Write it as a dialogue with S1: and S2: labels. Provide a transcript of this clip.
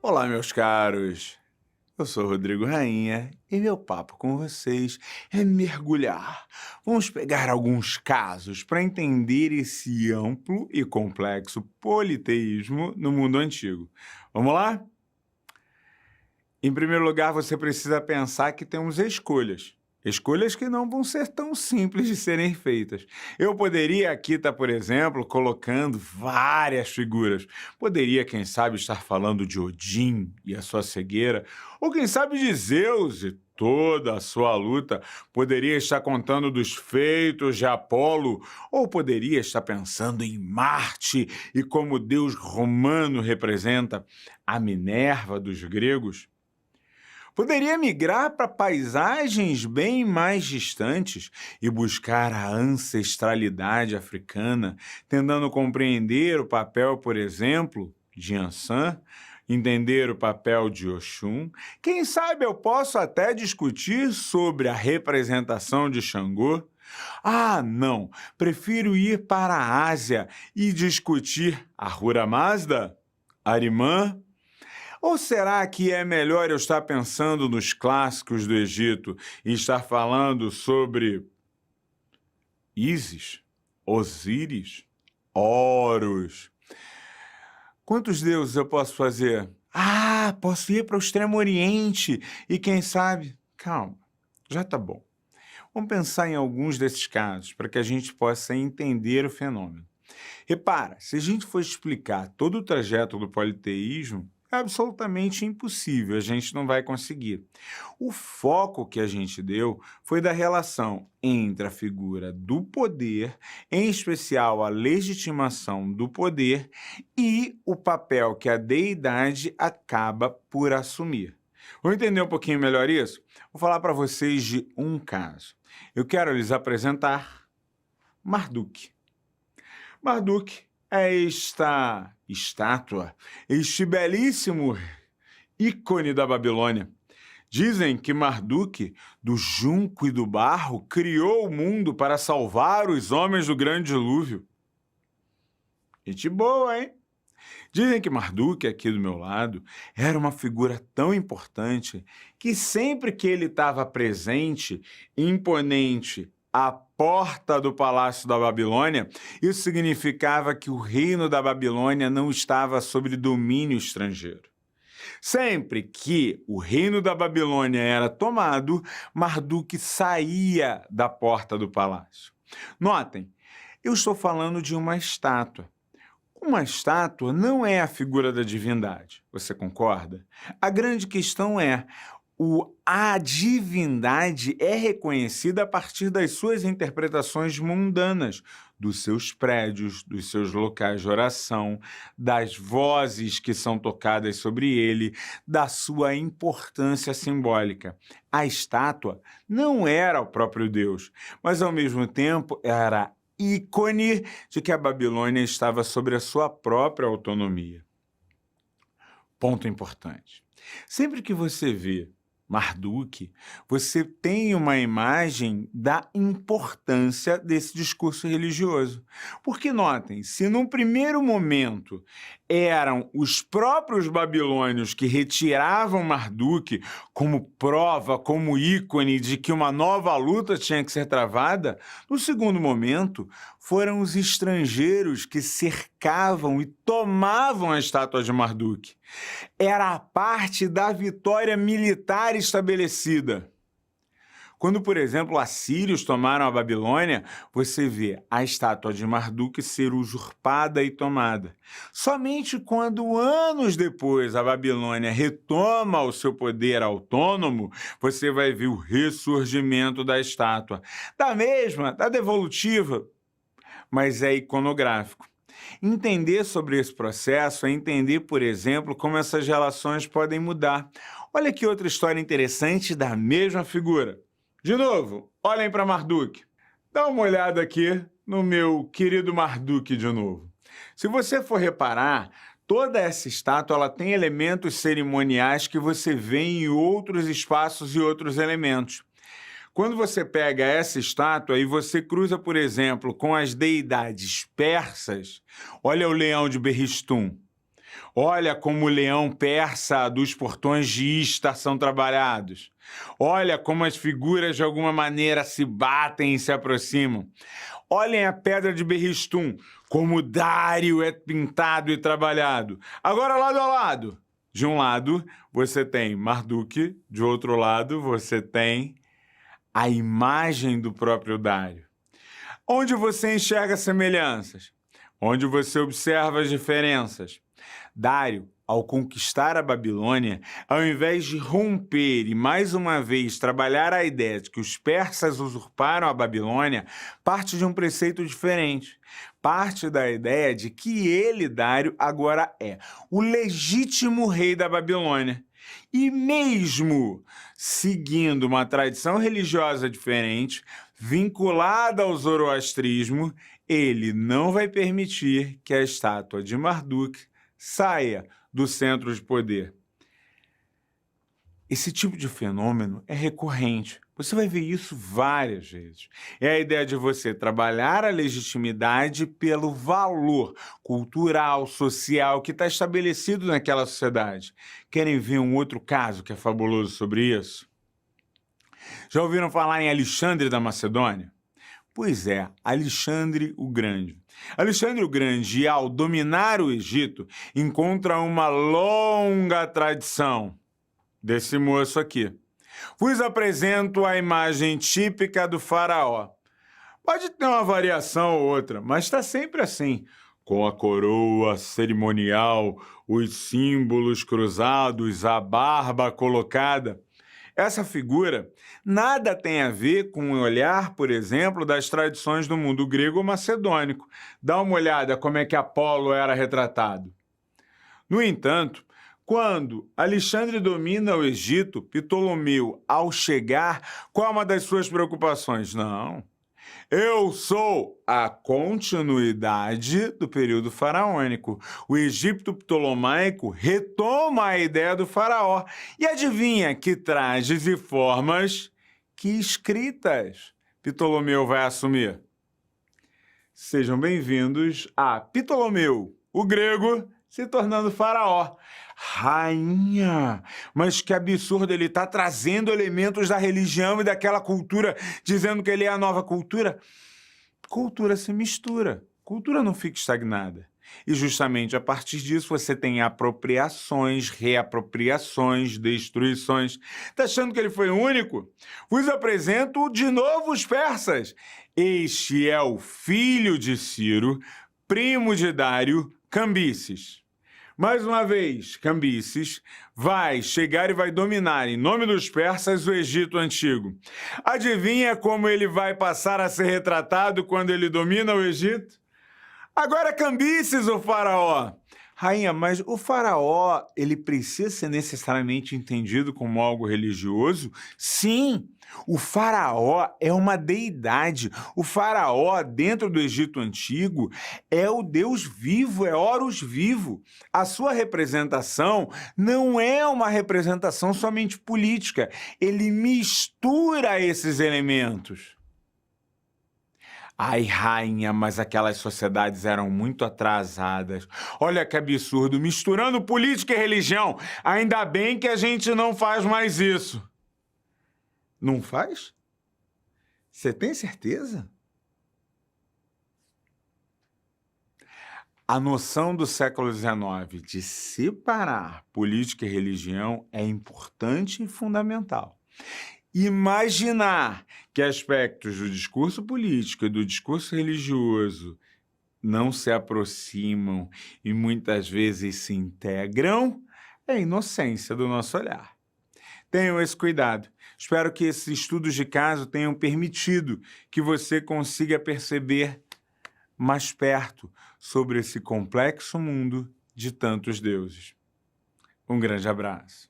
S1: Olá, meus caros. Eu sou Rodrigo Rainha e meu papo com vocês é mergulhar. Vamos pegar alguns casos para entender esse amplo e complexo politeísmo no mundo antigo. Vamos lá? Em primeiro lugar, você precisa pensar que temos escolhas. Escolhas que não vão ser tão simples de serem feitas. Eu poderia aqui estar, por exemplo, colocando várias figuras. Poderia, quem sabe, estar falando de Odin e a sua cegueira, ou quem sabe de Zeus e toda a sua luta. Poderia estar contando dos feitos de Apolo, ou poderia estar pensando em Marte e como o deus romano representa a Minerva dos gregos. Poderia migrar para paisagens bem mais distantes e buscar a ancestralidade africana, tentando compreender o papel, por exemplo, de Ansan, entender o papel de Oxum. Quem sabe eu posso até discutir sobre a representação de Xangô. Ah, não, prefiro ir para a Ásia e discutir Ahura Mazda, Arimã. Ou será que é melhor eu estar pensando nos clássicos do Egito e estar falando sobre Ísis, Osíris, Horus? Quantos deuses eu posso fazer? Ah, posso ir para o Extremo Oriente e quem sabe... Calma, já tá bom. Vamos pensar em alguns desses casos para que a gente possa entender o fenômeno. Repara, se a gente for explicar todo o trajeto do politeísmo, é absolutamente impossível, a gente não vai conseguir. O foco que a gente deu foi da relação entre a figura do poder, em especial a legitimação do poder, e o papel que a deidade acaba por assumir. Vamos entender um pouquinho melhor isso? Vou falar para vocês de um caso. Eu quero lhes apresentar Marduk. Marduk é esta estátua, este belíssimo ícone da Babilônia. Dizem que Marduk, do junco e do barro, criou o mundo para salvar os homens do grande dilúvio. Gente boa, hein? Dizem que Marduk, aqui do meu lado, era uma figura tão importante que sempre que ele estava presente, imponente, à porta do Palácio da Babilônia, isso significava que o reino da Babilônia não estava sob domínio estrangeiro. Sempre que o reino da Babilônia era tomado, Marduk saía da porta do palácio. Notem, eu estou falando de uma estátua. Uma estátua não é a figura da divindade, você concorda? A grande questão é, a divindade é reconhecida a partir das suas interpretações mundanas, dos seus prédios, dos seus locais de oração, das vozes que são tocadas sobre ele, da sua importância simbólica. A estátua não era o próprio Deus, mas ao mesmo tempo era ícone de que a Babilônia estava sobre a sua própria autonomia. Ponto importante. Sempre que você vê Marduk, você tem uma imagem da importância desse discurso religioso. Porque, notem, se num primeiro momento eram os próprios babilônios que retiravam Marduk como prova, como ícone de que uma nova luta tinha que ser travada, no segundo momento foram os estrangeiros que cercavam e tomavam a estátua de Marduk. Era a parte da vitória militar estabelecida. Quando, por exemplo, assírios tomaram a Babilônia, você vê a estátua de Marduk ser usurpada e tomada. Somente quando, anos depois, a Babilônia retoma o seu poder autônomo, você vai ver o ressurgimento da estátua. Da devolutiva, mas é iconográfico. Entender sobre esse processo é entender, por exemplo, como essas relações podem mudar. Olha que outra história interessante da mesma figura. De novo, olhem para Marduk. Dá uma olhada aqui no meu querido Marduk de novo. Se você for reparar, toda essa estátua ela tem elementos cerimoniais que você vê em outros espaços e outros elementos. Quando você pega essa estátua e você cruza, por exemplo, com as deidades persas, olha o leão de Berristum. Olha como o leão persa dos portões de Istar são trabalhados. Olha como as figuras de alguma maneira se batem e se aproximam. Olhem a pedra de Berristum, como o Dário é pintado e trabalhado. Agora, lado a lado. De um lado, você tem Marduk, de outro lado, você tem a imagem do próprio Dário. Onde você enxerga semelhanças? Onde você observa as diferenças? Dário, ao conquistar a Babilônia, ao invés de romper e mais uma vez trabalhar a ideia de que os persas usurparam a Babilônia, parte de um preceito diferente. Parte da ideia de que ele, Dário, agora é o legítimo rei da Babilônia. E mesmo seguindo uma tradição religiosa diferente, vinculada ao zoroastrismo, ele não vai permitir que a estátua de Marduk saia do centro de poder. Esse tipo de fenômeno é recorrente. Você vai ver isso várias vezes. É a ideia de você trabalhar a legitimidade pelo valor cultural, social que está estabelecido naquela sociedade. Querem ver um outro caso que é fabuloso sobre isso? Já ouviram falar em Alexandre da Macedônia? Pois é, Alexandre o Grande. Alexandre o Grande, ao dominar o Egito, encontra uma longa tradição desse moço aqui. Vos apresento a imagem típica do faraó. Pode ter uma variação ou outra, mas está sempre assim, com a coroa cerimonial, os símbolos cruzados, a barba colocada. Essa figura nada tem a ver com o olhar, por exemplo, das tradições do mundo grego ou macedônico. Dá uma olhada como é que Apolo era retratado. No entanto, quando Alexandre domina o Egito, Ptolomeu, ao chegar, qual é uma das suas preocupações? Não. Eu sou a continuidade do período faraônico. O Egito ptolomaico retoma a ideia do faraó. E adivinha que trajes e formas, que escritas Ptolomeu vai assumir? Sejam bem-vindos a Ptolomeu, o grego, se tornando faraó. Rainha, mas que absurdo, ele está trazendo elementos da religião e daquela cultura, dizendo que ele é a nova cultura. Cultura se mistura, cultura não fica estagnada. E justamente a partir disso você tem apropriações, reapropriações, destruições. Está achando que ele foi o único? Vos apresento de novo os persas. Este é o filho de Ciro, primo de Dário, Cambises. Mais uma vez, Cambises vai chegar e vai dominar, em nome dos persas, o Egito Antigo. Adivinha como ele vai passar a ser retratado quando ele domina o Egito? Agora Cambises, o faraó. Rainha, mas o faraó, ele precisa ser necessariamente entendido como algo religioso? Sim! O faraó é uma deidade. O faraó, dentro do Egito Antigo, é o Deus vivo, é Horus vivo. A sua representação não é uma representação somente política. Ele mistura esses elementos. Ai, rainha, mas aquelas sociedades eram muito atrasadas. Olha que absurdo, misturando política e religião. Ainda bem que a gente não faz mais isso. Não faz? Você tem certeza? A noção do século XIX de separar política e religião é importante e fundamental. Imaginar que aspectos do discurso político e do discurso religioso não se aproximam e muitas vezes se integram é inocência do nosso olhar. Tenham esse cuidado. Espero que esses estudos de caso tenham permitido que você consiga perceber mais perto sobre esse complexo mundo de tantos deuses. Um grande abraço.